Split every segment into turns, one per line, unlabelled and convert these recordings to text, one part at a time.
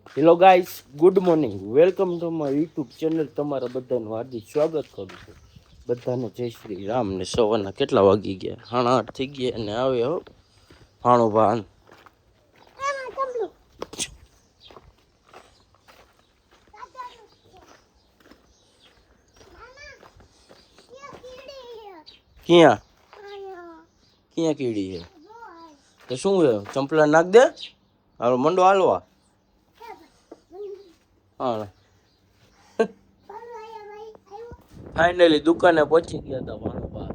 Hello guys, good morning. Welcome to my YouTube channel. તમારા બધાનું હાર્દિક સ્વાગત કરું છું. બધાને જય શ્રી રામ. ને સવારના કેટલા વાગી ગયા? 8:30 થઈ ગયા અને આવે હો ભાણો ભાન. ક્યાં ક્યાં કીડી છે? તો શું છે? ચંપલા નાખ દે. હાલો મંડો હાલવા. હા, ફાઇનલી દુકાને પહોંચી ગયા હતા ભાણો ભાન.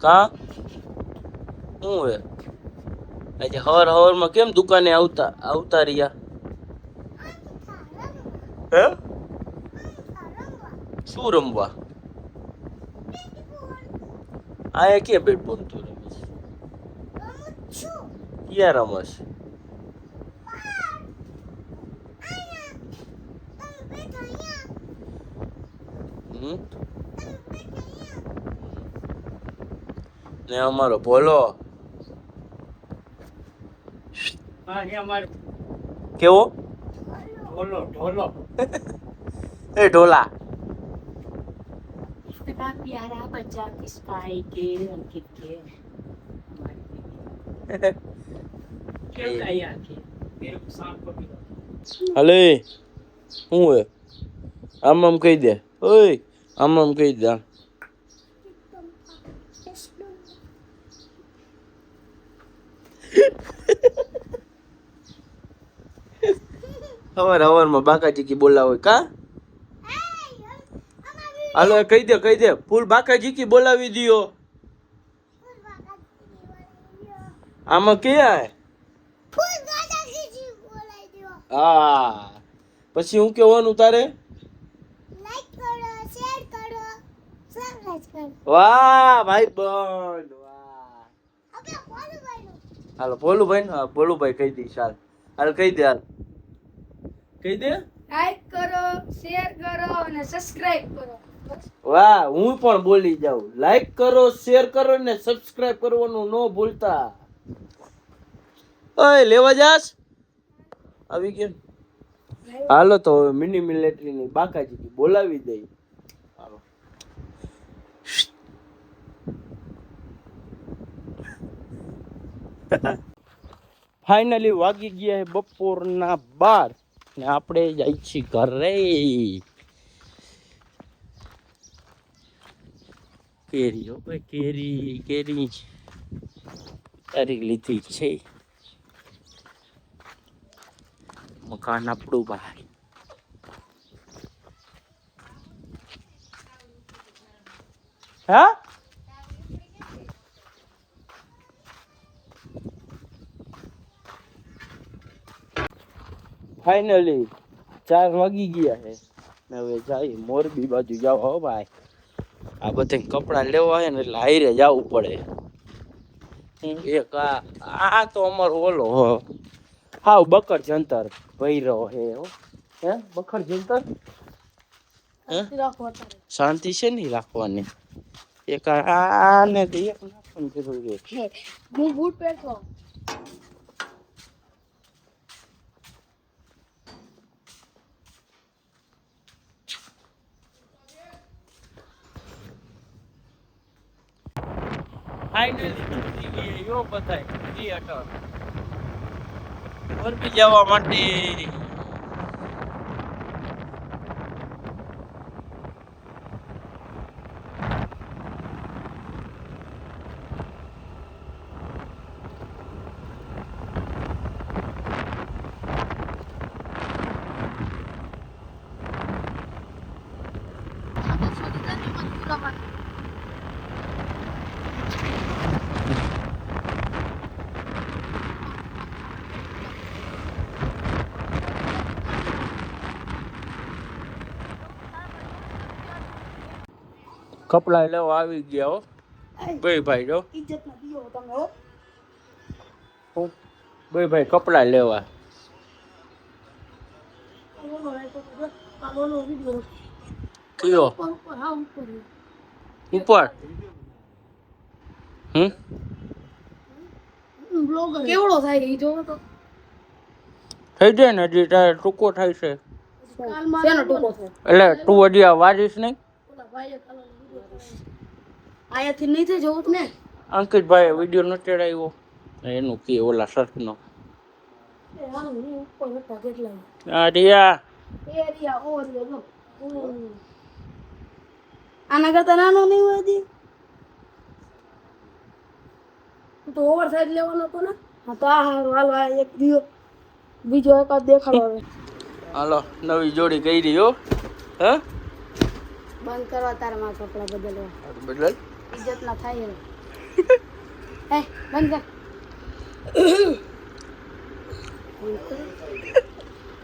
કા શું હે આજે હવારમાં કેમ દુકાને આવતા રહ્યા? હે શું રમવા? આ કે બેટ બોલ તું રમીશ? ક્યાં રમસ? ને અમારો ભોલો કેવો? ઢોલો એ ઢોલા.
इतना प्यारा बच्चा किसका है के अंकित के
હલે શું હે? આમ કહી દે. ઓય આમ કહી દે. હવારમાં બાકાજી કી બોલાવો કા? હાલો કહી દે ફૂલ બાકાજી કી બોલાવી દિયો. આમાં ક્યાં હે? હા, પછી હું કહેવાનું તારે? વાહ ભાઈ બંધ વાહ. હાલો ભોલુભાઈ ને ભોલુભાઈ કહી દઈશ. હાલ કહી દે. કહી દે.
लाइक करो, शेयर करो અને સબસ્ક્રાઇબ કરો.
વાહ, હું પણ બોલી જાઉં. લાઈક કરો, શેર કરો ને સબસ્ક્રાઇબ કરવાનું ન ભૂલતા. ઓય લેવા જાસ? આવી ગયા. હાલો તો મિની મિલિટરી ની બાકાજી બોલાવી દઈ. હાલો ફાઇનલી વાગી ગયા છે બપોરના 12 ને આપણે જાય છીએ ઘરે. કેરી હો ભાઈ, કેરી તારી લીધી છે. મકાન આપણું ભાઈ. હા ફાઇનલી 4 વાગી ગયા છે ને હવે જાય મોરબી બાજુ જાવ. હો ભાઈ, આ બધા કપડા લેવા હોય ને એટલે હાઈરે જવું પડે. એક આ તો અમારો ઓલો હાવ બકર જંતર ભૈરો હે. હે બકર જંતર શાંતિ છે નહીં રાખવાની. એક આને એક નાખવાની જરૂર છે.
હું બૂટ પહેરતો.
ફાઇનલી યો બતાય થિયેટર મોરબી જવા માટે. કપડા લેવા આવી ગયા હો ભાઈ જો.
ઇજ્જત ના દીયો તમે હો.
ભાઈ કપડા લેવા. કયો ઉપર?
કેવડો થાય એ જોવો તો.
થઈ જાય ને હજી તારે ટૂંકો થાય છે
શેનો ટૂંકો છે?
એટલે તું હજી આ વારીશ નહીં
આયાથી નહીં થઈ જવું ને.
અંકિતભાઈ વિડીયો ન ચડાવ્યો એનું કે ઓલા શર્ટનો આ રિયા
આના કરતા નાનો નહીં હોય દી તો ઓવર સાઈઝ લેવાનો હતો ને. હા તો આ હારું હાલો આ એક દિયો બીજો એકાદ દેખાડો હવે.
હાલો નવી જોડી કરી હો હે
બંધ કરવા તારા માં કપડા બદલવા
બદલ
ઇજ્જત ના થાય હવે. એ બંધ કર.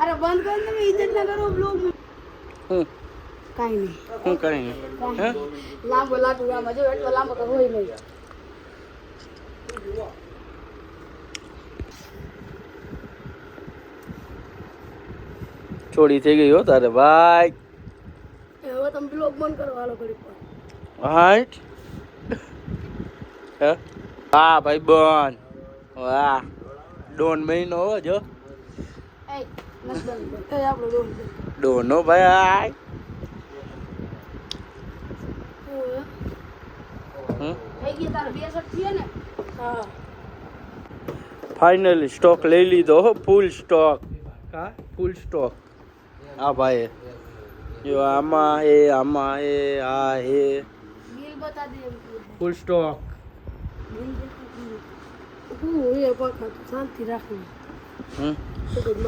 અરે બંધ કર તમે ઇજ્જત ના કરો બ્લોગ
હું
કાઈ નહીં
હું કરીને હે
લાંબો લાગુ આમાં જો એટલો લાંબો તો હોય નહીં.
ચોરી થઈ ગઈ હો તારે ભાઈ
હવે તમે બ્લોગ બંધ કરો હાલો ઘડી પર.
હાઈટ હે હા ભાઈ બોન વાહ ડોન મહિનો હો જો
એ મત બંધ કર. એ આપણો દોન છે.
ડોનો ભાઈ
થઈ ગઈ તારે 2 શર્ટ થયા ને. હા
ફાઇનલી સ્ટોક લઈ લીધો હો ફૂલ સ્ટોક હા ફૂલ સ્ટોક હા ભાઈ જો આમાં એ આ એ
બિલ બતા દે એમ કે.
ફૂલ સ્ટોક
હું એ પાછા શાંતિ રાખી.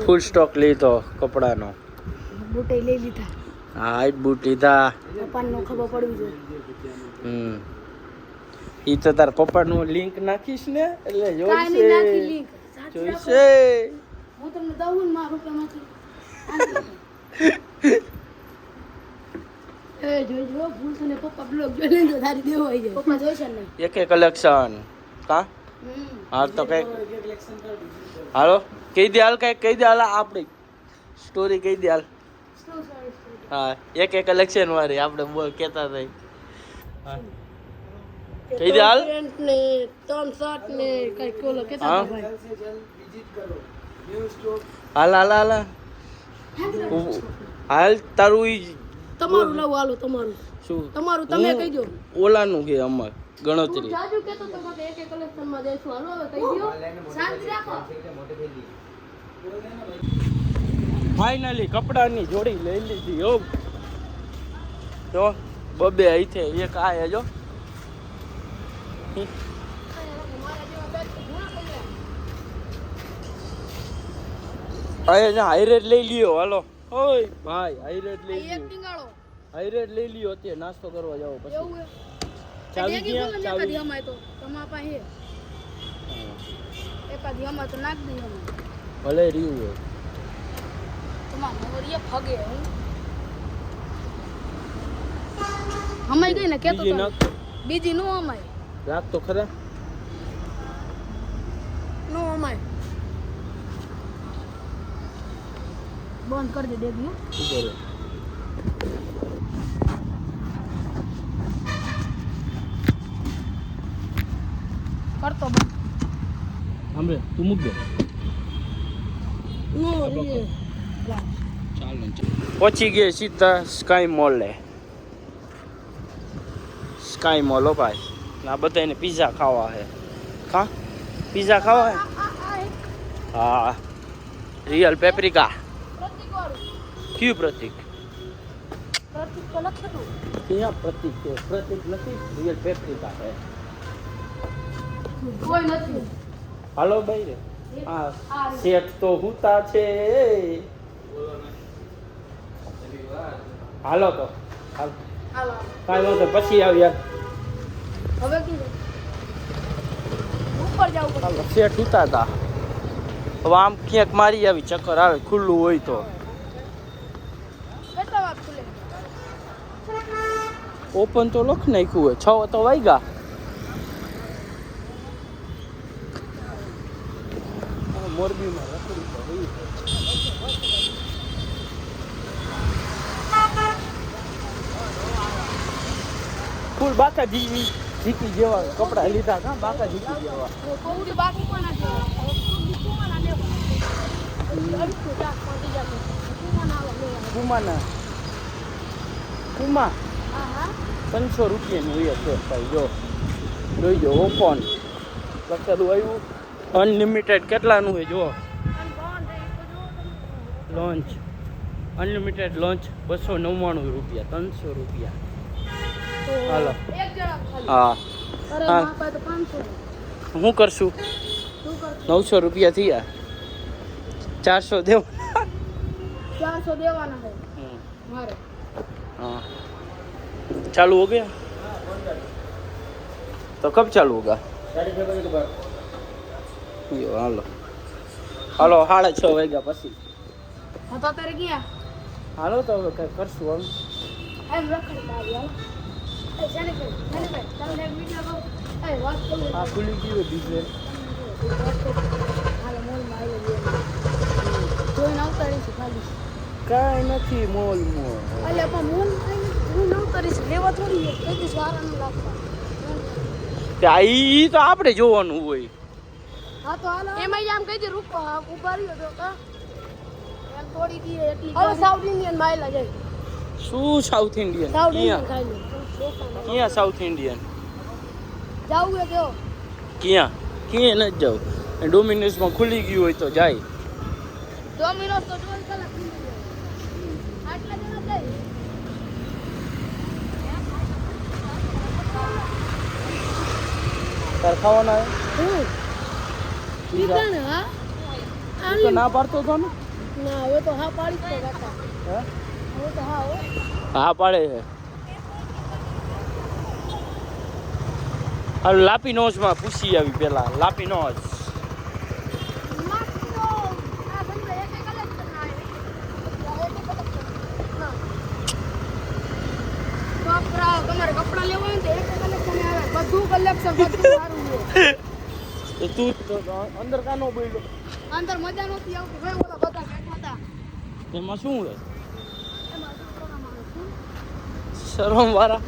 ફૂલ સ્ટોક લીધો કપડાનો
બુટે લઈ લીધા.
હા હાઈટ બૂટ લીધા
પપ્પાને ખબર પડવી જોઈએ.
ઈ તો તાર પપ્પાનું લિંક નાખીશ ને એટલે
કાઈ નહીં નાખી
જોઈશે
લિંક. સાચી રાખો.
જોઈશે
હું તમને દઉં ને મારા રૂપિયામાંથી. એ જોઈજો ભૂલ ને પપ્પા બ્લોગ જોઈ લેજો તારી દેવો આવી જાય. પપ્પા જોઈશે ને.
એક કલેક્શન કા હાલ તો કઈક હાલો કહી દે હાલ કઈક કહી દે હાલ આપણી સ્ટોરી કહી દે હાલ હા એક કલેક્શન વાળી આપણે બોલ કહેતા થઈ હા કહી દે હાલ
પેન્ટ ને 3 શર્ટ ને કઈ કોલો કેતા
હા.
ભાઈ.
હાલ હાલ હાલ હાલ તારું ઈ
તમારું લાવો હાલો તમારું.
શું
તમારું તમે કહી દો.
ઓલાનું કે અમાર ગણતરી
જાજુ કેતો તો મને એક કલેક્શન માં દેશું હાલો હવે કહી દો. શાંતિ રાખો.
ફાઇનલી કપડાની જોડી લઈ લીધી હો તો બબે અહીંથી એક આ જો અહીંયા હાઈરેટ લઈ લ્યો હાલો ઓય ભાઈ હાઈરેટ લઈ
એક
લ્યો
ટીંગાળો
હાઈરેટ લઈ લ્યો અત્યારે નાસ્તો કરવા જાવ પછી
એવું હે.
ચાવી
એકી
ગયા
બોલો ને
ચાવી
એકાદી અમાય તો તમારા પાસે હે. એકાદી અમાય તો નાખ દઈ અમે.
ભલે રહ્યું હોય
તમારા મોરિયા ફગે હું. અમાય ગઈ ને કેતો
બીજી
તો
નાખ
બીજી નો અમાય.
રાખ તો ખરા
નો અમાય. બંધ કરી દે દેવી.
શું કરે
કરતો બંધ.
સાંભળે તું મૂક દે
નો
પહોંચી ગયે સીધા સ્કાય મોલે સ્કાય મોલ હો ભાઈ આ બધાને પીઝા ખાવા હે ખા પીઝા ખાવા હે હા રિયલ પેપ્રિકા
પ્રતિક વાળું.
કયું પ્રતિક
પ્રતિક તો લખે તું.
ક્યાં પ્રતિક છે પ્રતિક નથી રિયલ પેપ્રિકા હે
કોઈ નથી.
હાલો ભાઈ રે હા શેઠ તો હુતા છે હાલો તો હાલ
હાલો
કાંઈ વાંધો પછી આવ યાર
હવે કીધું ઉપર જાવ પડે.
હાલો શેઠ હુતા હતા હવે આમ ક્યાંક મારી આવી ચક્કર આવે ખુલ્લું હોય તો
કેટલા વાર ખુલે?
ઓપન તો લખ નાખ્યું હોય 6 તો વાગ્યા મોરબીમાં રખડી તો હોય ફૂલ બાકા જીકી જેવા કપડા લીધા કા બાકા જીકી જેવા
કોવડી બાકી પણ નથી. કોવડી કોણ આને?
પુમાના પુમા
હા હા
300 રૂપિયાની હોય છે ભાઈ જો જોઈ જો ઓપન લખેલું આવ્યું અનલિમિટેડ કેટલાનું હોય જો લોન્ચ અનલિમિટેડ લોન્ચ 299 રૂપિયા 300 રૂપિયા હાલો
એક જણા ખાલી
હા
અરે
હા.
મારા પાસે તો 500
શું કરશું
શું કરશું
900 રૂપિયા થયા 400 દેવ
400 દેવાના છે મારે
हाँ चालू हो गया तो कब चालू होगा 6:30 के बाद हालो हालो 6:30 वाग्या પછી
હા તો તારે ગયા
હાલો તો હવે કઈ કરશું હવે
એમ રખડ મારી હાલ એ જાને ભાઈ તમને એક વિડિયો કહું એ વાત કરું
આ ખુલી ગયું ડીઝલ
હાલો મોલ માં આવી જોઈને આવતાડી છે ખાલી
કાઈ નથી મોલ મોલ
અલે પણ મોલ હું આવતાડી છે લેવા થોડી કદી સારાનું લાગતા
તે આ ઈ તો આપણે જોવાનું હોય
હા તો હાલો એમાં આમ કહી દે રૂપા ઉભા રહ્યો તો કા એમ થોડી દી એટલી હવે સાઉથ ઇન્ડિયન માયલા જાય
શું સાઉથ ઇન્ડિયન
સાઉથ ઇન્ડિયન
ક્યાં
ખાઈ લે
ક્યાં સાઉથ ઇન્ડિયન
જાવું હે જો
ક્યાં ક્યાં નથી જાવ ડોમિનોઝમાં ખુલી ગયું હોય તો જાય
ડોમિનોઝ તો 12 કલાક ખુલી જાય આટલા જણા જાય
તાર ખાવાના
હું
પીઝા
ને હા
તું તો ના પાડતો હતો ને
ના હવે તો હા પાડી જ તો કાકા
હે
હવે તો હા હો
હા પાડે છે હાલ લાપીનોઝમાં પૂછી આવી પેલા લાપીનોઝ
તમારે કપડા લેવા હોય તો એક કલેક્શન આવે બધું કલેક્શન બધું સારું છે
તો તું તો અંદર કાનો બોલ્યો
અંદર મજા નહોતી આવતી ભાઈ ઓલા બધા બેઠા હતા
તેમાં શું હોય
એમાં છોકરાના માણસ શું?
શરમ વાળા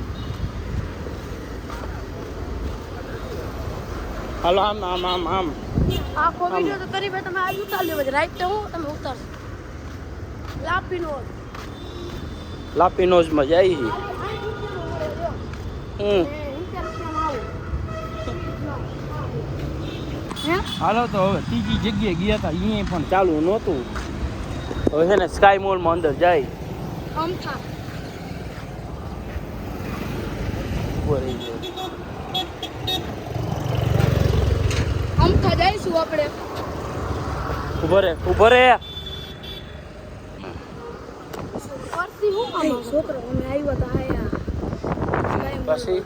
હાલો આમ આમ આમ આમ
આખો વિડિયો તો કરી ભાઈ તમે આજ ઉતાર લેવો છે રાઈટ તો હું તમે ઉતારશો લાપીનો
લાપીનોઝમાં જાય છે હાલો તો હવે ત્રીજી જગ્યાએ ગયા હતા અહીંયા પણ ચાલુ નહોતું હવે છે ને સ્કાય મોલમાં અંદર જાય
અમથા
ઉભો રહી ગયો
અમથા જઈશું આપણે
ઉભો રે
પરથી હું આમાં છોકરો અમે આવ્યા હતા આયા
પછી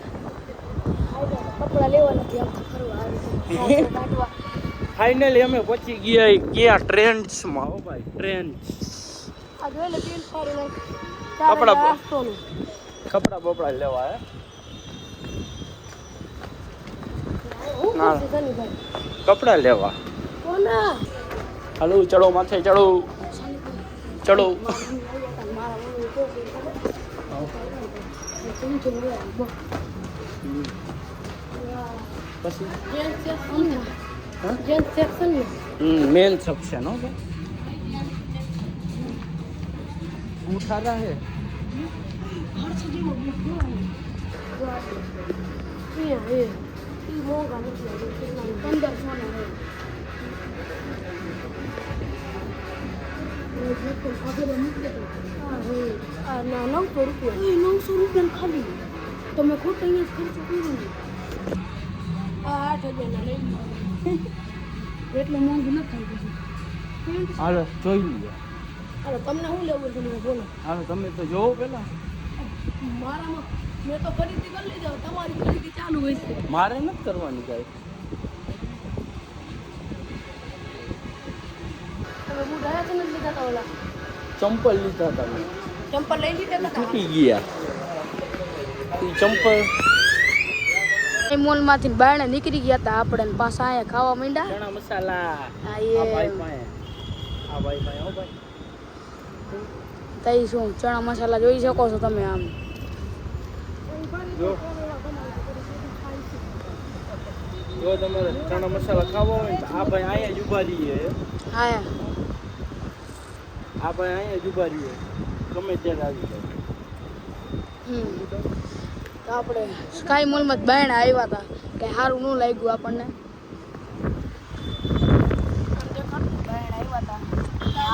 કપડા લેવા નથી અમથા ફરવા આવી કાઢવા
ફાઇનલી અમે પહોંચી ગયા ટ્રેન્ડ્સમાં હો ભાઈ ટ્રેન્ડ્સ
આ જોઈ લે બિલ ફાડી નાખ
કપડાં
નાસ્તોનું
કપડા બપડા લેવા હે
હું
ના.
ખુશી થની ભાઈ
કપડા લેવા
કોના
હાલો ચડો માથે ચડો ચડો
મારા મમ્મી તો કેમ છે
પછી
જેન્ટ સેક્શન
હા
જેન્ટ સેક્શન
મેન સેક્શન હો ભાઈ બૂટ સારા હે
એ મોંઘા નથી 1500 ના ના 900 રૂપિયા 900 રૂપિયા ખાલી તમે ખોટો અહીંયા ખર્ચો કર્યો ને આ 8000 ના લઈ એટલે મોંઘું ન થાય પછી
હાલો જોઈ લઈએ
અરે તમને શું લેવું છે મને બોલો
હાલો તમે તો જોવો પેલા
મારામાં મેં તો ખરીદી કરી લીધી તમારી ખરીદી ચાલુ હોય છે
મારે નથી કરવાની કાંઈ
તમે બૂટ આવ્યા છે નથી લીધા હતા ઓલા
ચંપલ લીધા હતા મેં
ચંપલ લઈ લીધા હતા
તૂટી ગયા ઈ ચંપલ
એ મોલમાંથી બાયણે નીકળી ગયા હતા આપણે ને પાછા અહીંયા ખાવા માંડ્યા
ચણા મસાલા
આ
આ ભાઈ
એ
પાસે આ ભાઈ પાસે હો ભાઈ
તઈ શું ચણા મસાલા જોઈ શકો છો તમે આમ
જો જો તમારે ચણા મસાલા ખાવા હોય તો આ ભાઈ અહીંયા જ ઉભા રહીએ
હા
આ ભાઈ અહીંયા જ ઉભા રહીએ ગમે ત્યારે આવી જાય.
તો આપણે સ્કાય મોલમાં જ બાયણે આવ્યા હતા કે સારું ન લાગ્યું આપણને.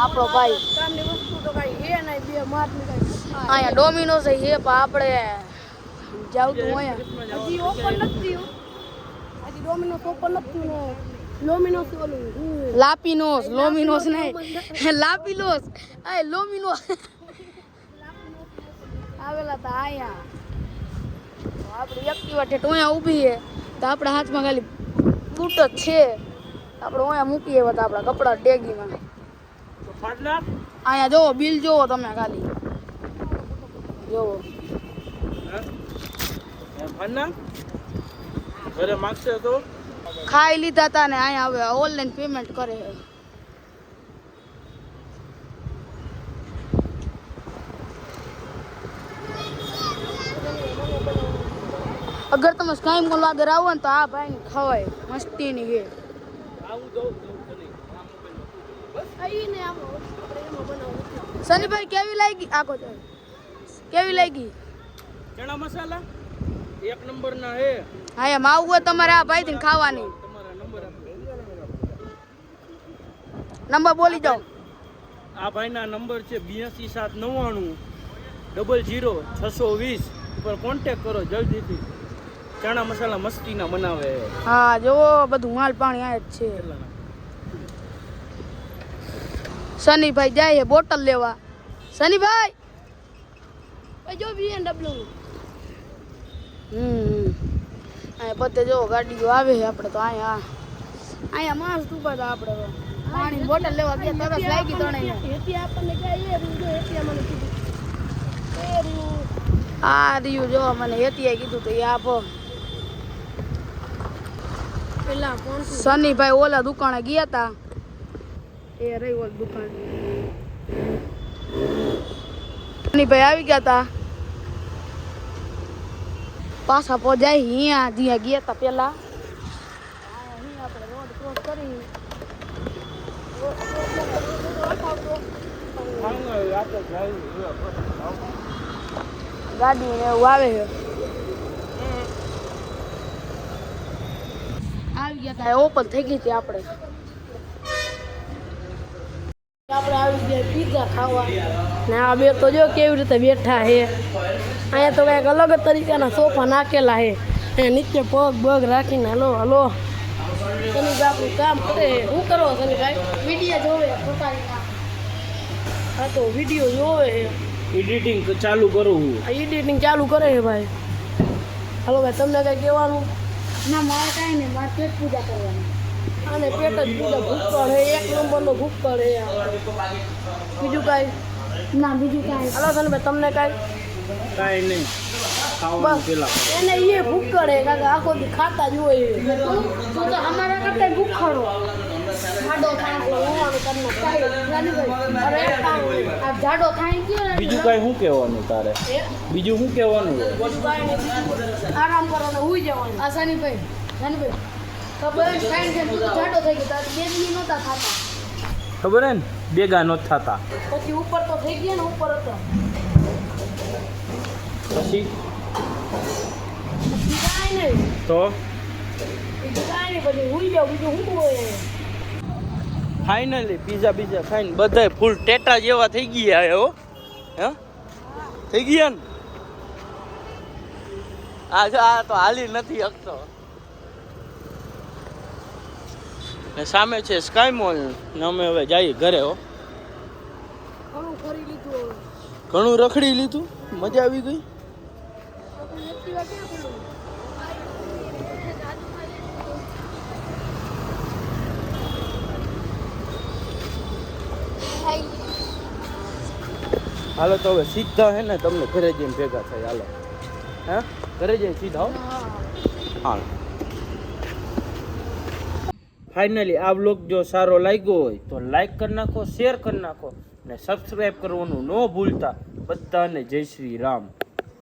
આપણો ભાઈ કામની વસ્તુ તો કઈ હે નહીં, બે માર ની કઈ અહીંયા ડોમિનોઝ હે પણ આપણે જાવતું અહીંયા હજી ઓપન નથી થયું. હજી ડોમિનોઝ ઓપન નથી થયું ને લોમિનોસ ઓલું લાપીનોસ લોમિનોસ નહીં લાપીનોસ આ લોમિનોસ આવેલા તા આયા. આપણી એક્ટિવા ઠેઠ અહીંયા ઊભી છે તો આપણા હાથમાં ખાલી બૂટ જ છે. આપણે અહીંયા મૂકીએ તો આપણા કપડાં ડેગીમાં. અહીંયા જોવો બિલ જોવો તમે ખાલી જોવો.
ઘરે માગશે તો
ખાઈ લીધા હતા ને અહીંયા હવે ઓનલાઈન પેમેન્ટ કરે. અગર તમે સ્કાય મોલ આગળ આવો ને તો આ ભાઈ ને ખવાય મસ્તીની છે. સનીભાઈ કેવી લાગી આખો કેવી લાગી?
ચણા મસાલા એક નંબર ના હે.
હા એમ આવું હોય તમારે આ ભાઈ થી ખાવાની. નંબર બોલી જાઓ.
આ ભાઈના નંબર છે 82 799 00 620 ઉપર કોન્ટેક્ટ કરો જલ્દીથી. ચણા મસાલા મસ્તીના બનાવે.
હા જોવો બધું માલ પાણી આ જ છે. સનીભાઈ જાય બોટલ લેવા. સનીભાઈ જો BMW અહીંયા બધે જો ગાડીઓ આવે છે. આપણે તો અહીંયા માણસ ઉભા હતા. આપણે પાણી બોટલ લેવા ગયા તરસ લાગી તણે આપણને આ રહ્યું જો મને હેતીએ કીધું તો એ આપો. પેલા સનીભાઈ ઓલા દુકાને ગયા હતા એ રહી ઓલ દુકાન. સનીભાઈ આવી ગયા હતા પાછા પહોંચાય અહીંયા જ્યાં ગયા હતા પેલા. અહીંયા આપણે રોડ ક્રોસ કરી ગાડી ને એવું આવે છે. આવી ગયા હતા ઓપન થઈ ગઈ હતી. આપણે આવી ગયા પીઝા ખાવા ને આ બે તો જો કેવી રીતે બેઠા છે. અહીંયા તો કંઈક અલગ જ તરીકાના સોફા નાખેલા છે. નીચે પગ બગ રાખીને હલો હલો. શનિભાઈ આપણું કામ કરે. શું કરો શનિભાઈ? વિડીયો જોવે પોતાની. હા તો વિડીયો જોવે.
એડિટિંગ ચાલુ કરું.
એડિટિંગ ચાલુ કરે છે ભાઈ. હલો ભાઈ તમને કંઈ કહેવાનું? ના મારે કાંઈ નહીં, મારે પેટ પૂજા કરવાની. અને પેટ જ પૂજા ભૂક્કડ છે. એક નંબરનો ભૂક્કડ છે. બીજું કાંઈ? ના બીજું કાંઈ. હલો શનિભાઈ તમને કાંઈ?
કાંઈ નહીં.
એને એ ભૂક્કડ હે કારણ કે આખો દી ખાતા જ હોય. તું તો અમારા કરતા ભૂખ્ખડો જાડો થાય જાડો થાય ગયો.
બીજું કાંઈ શું કહેવાનું તારે? બીજું શું કહેવાનું?
આરામ કરવાનો હુઈ જવાનું. આ શનિભાઈ ખબર ખાઈને તું જાડો થઈ ગયો. તારે બે દી નહોતા ખાતા
ખબર હે ને? ભેગા નહોતા થતા.
પછી ઉપર તો થઈ ગયા ને ઉપર હતો
પછી
કાંઈ નહીં
તો
કાંઈ નહીં. પછી હુઈ જાવ. બીજું શું હોય?
ફાઇનલી પીઝા બીઝા ખાઈને બધાય ફૂલ ટેટા જેવા થઈ ગયા હે. હો હે થઈ ગયા ને? આ તો હાલી નથી શકતો. ને સામે છે સ્કાય મોલ ને અમે હવે જઈએ ઘરે. હો
ઘણું ફરી લીધું.
ઘણું રખડી લીધું. મજા આવી ગઈ. હાલો તો હવે સીધા હે ને તમને ઘરે જઈને ભેગા થાય. હાલો હે ઘરે જઈને સીધા. હો હાલ. ફાઇનલી આ વ્લોગ જો સારો લાગ્યો હોય તો લાઈક કરી નાખો, શેર કરી નાખો ને સબસ્ક્રાઈબ કરવાનું ન ભૂલતા. બધાને જય શ્રી રામ.